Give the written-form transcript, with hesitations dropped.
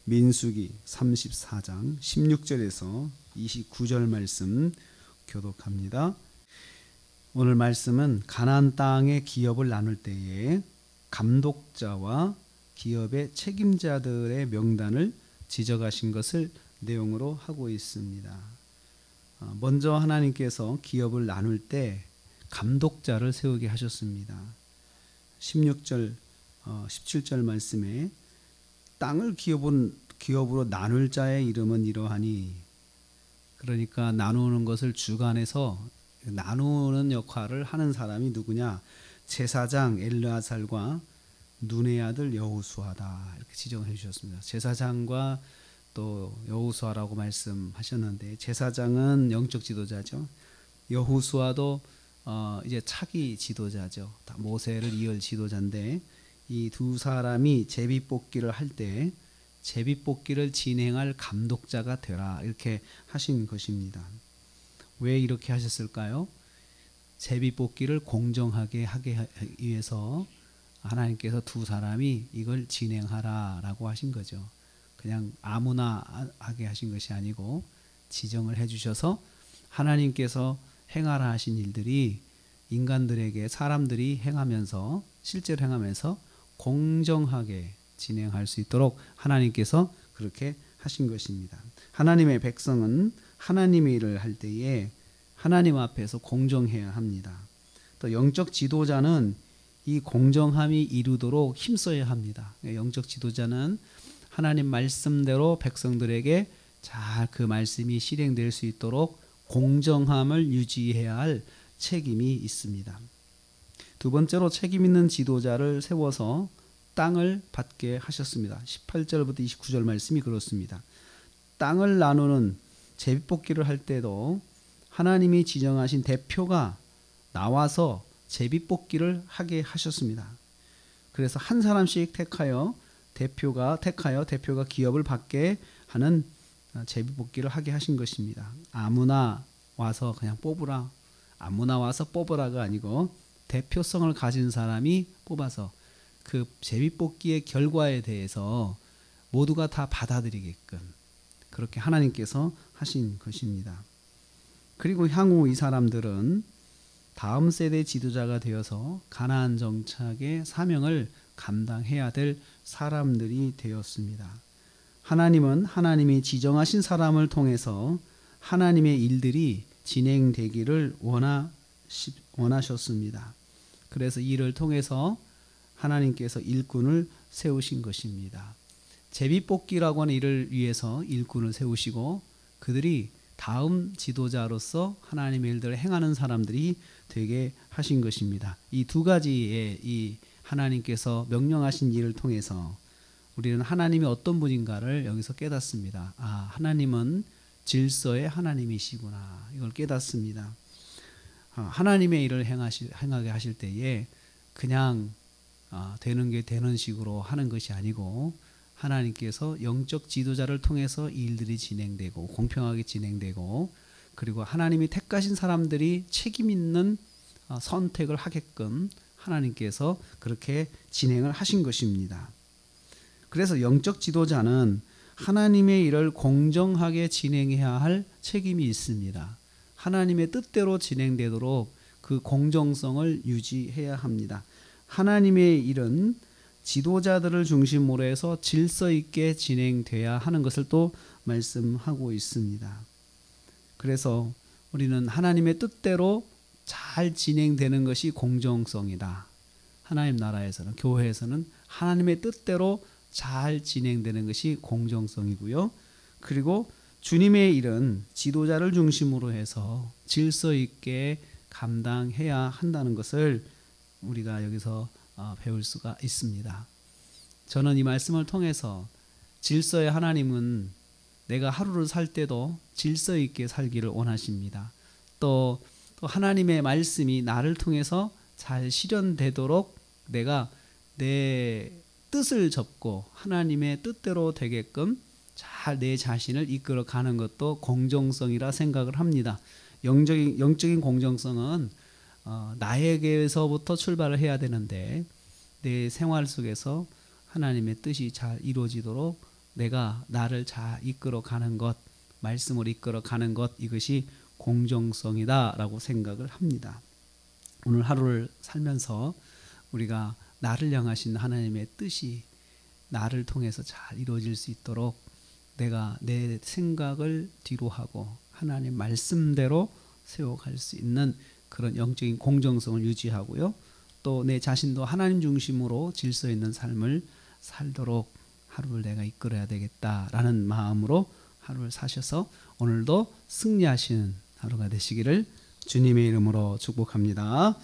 민수기 34장 16절에서 29절 말씀 교독합니다. 오늘 말씀은 가나안 땅의 기업을 나눌 때에 감독자와 기업의 책임자들의 명단을 지적하신 것을 내용으로 하고 있습니다. 먼저 하나님께서 기업을 나눌 때 감독자를 세우게 하셨습니다. 16절, 17절 말씀에 땅을 기업으로 나눌 자의 이름은 이러하니, 그러니까 나누는 것을 주관해서 나누는 역할을 하는 사람이 누구냐? 제사장 엘르아살과 눈의 아들 여호수아다, 이렇게 지정해 주셨습니다. 제사장과 또 여호수아라고 말씀하셨는데, 제사장은 영적 지도자죠. 여호수아도 이제 차기 지도자죠. 모세를 이을 지도자인데, 이 두 사람이 제비뽑기를 할 때 제비뽑기를 진행할 감독자가 되라, 이렇게 하신 것입니다. 왜 이렇게 하셨을까요? 제비뽑기를 공정하게 하기 위해서 하나님께서 두 사람이 이걸 진행하라라고 하신 거죠. 그냥 아무나 하게 하신 것이 아니고 지정을 해주셔서 하나님께서 행하라 하신 일들이 인간들에게, 사람들이 행하면서, 실제로 행하면서 공정하게 진행할 수 있도록 하나님께서 그렇게 하신 것입니다. 하나님의 백성은 하나님의 일을 할 때에 하나님 앞에서 공정해야 합니다. 또 영적 지도자는 이 공정함이 이루도록 힘써야 합니다. 영적 지도자는 하나님 말씀대로 백성들에게 잘 그 말씀이 실행될 수 있도록 공정함을 유지해야 할 책임이 있습니다. 두 번째로 책임 있는 지도자를 세워서 땅을 받게 하셨습니다. 18절부터 29절 말씀이 그렇습니다. 땅을 나누는 제비뽑기를 할 때도 하나님이 지정하신 대표가 나와서 제비뽑기를 하게 하셨습니다. 그래서 한 사람씩 택하여 대표가 기업을 받게 하는 제비뽑기를 하게 하신 것입니다. 아무나 와서 그냥 뽑으라, 아무나 와서 뽑으라가 아니고 대표성을 가진 사람이 뽑아서 그 제비뽑기의 결과에 대해서 모두가 다 받아들이게끔 그렇게 하나님께서 하신 것입니다. 그리고 향후 이 사람들은 다음 세대 지도자가 되어서 가나안 정착의 사명을 감당해야 될 사람들이 되었습니다. 하나님은 하나님이 지정하신 사람을 통해서 하나님의 일들이 진행되기를 원하셨습니다. 그래서 이를 통해서 하나님께서 일꾼을 세우신 것입니다. 제비뽑기라고 하는 일을 위해서 일꾼을 세우시고 그들이 다음 지도자로서 하나님의 일들을 행하는 사람들이 되게 하신 것입니다. 이 두 가지의 이 하나님께서 명령하신 일을 통해서 우리는 하나님이 어떤 분인가를 여기서 깨닫습니다. 아, 하나님은 질서의 하나님이시구나, 이걸 깨닫습니다. 하나님의 일을 행하게 하실 때에 그냥 되는 게 되는 식으로 하는 것이 아니고 하나님께서 영적 지도자를 통해서 이 일들이 진행되고 공평하게 진행되고, 그리고 하나님이 택하신 사람들이 책임 있는 선택을 하게끔 하나님께서 그렇게 진행을 하신 것입니다. 그래서 영적 지도자는 하나님의 일을 공정하게 진행해야 할 책임이 있습니다. 하나님의 뜻대로 진행되도록 그 공정성을 유지해야 합니다. 하나님의 일은 지도자들을 중심으로 해서 질서 있게 진행돼야 하는 것을 또 말씀하고 있습니다. 그래서 우리는 하나님의 뜻대로 잘 진행되는 것이 공정성이다. 하나님 나라에서는, 교회에서는 하나님의 뜻대로 잘 진행되는 것이 공정성이고요. 그리고 주님의 일은 지도자를 중심으로 해서 질서 있게 감당해야 한다는 것을 우리가 여기서 배울 수가 있습니다. 저는 이 말씀을 통해서 질서의 하나님은 내가 하루를 살 때도 질서 있게 살기를 원하십니다. 또 하나님의 말씀이 나를 통해서 잘 실현되도록 내가 내 뜻을 접고 하나님의 뜻대로 되게끔 잘 내 자신을 이끌어 가는 것도 공정성이라 생각을 합니다. 영적인 공정성은 나에게서부터 출발을 해야 되는데 내 생활 속에서 하나님의 뜻이 잘 이루어지도록 내가 나를 잘 이끌어 가는 것, 말씀을 이끌어 가는 것, 이것이 공정성이다라고 생각을 합니다. 오늘 하루를 살면서 우리가 나를 향하신 하나님의 뜻이 나를 통해서 잘 이루어질 수 있도록 내가 내 생각을 뒤로 하고 하나님 말씀대로 세워갈 수 있는 그런 영적인 공정성을 유지하고요. 또 내 자신도 하나님 중심으로 질서 있는 삶을 살도록 하루를 내가 이끌어야 되겠다라는 마음으로 하루를 사셔서 오늘도 승리하시는 하루가 되시기를 주님의 이름으로 축복합니다.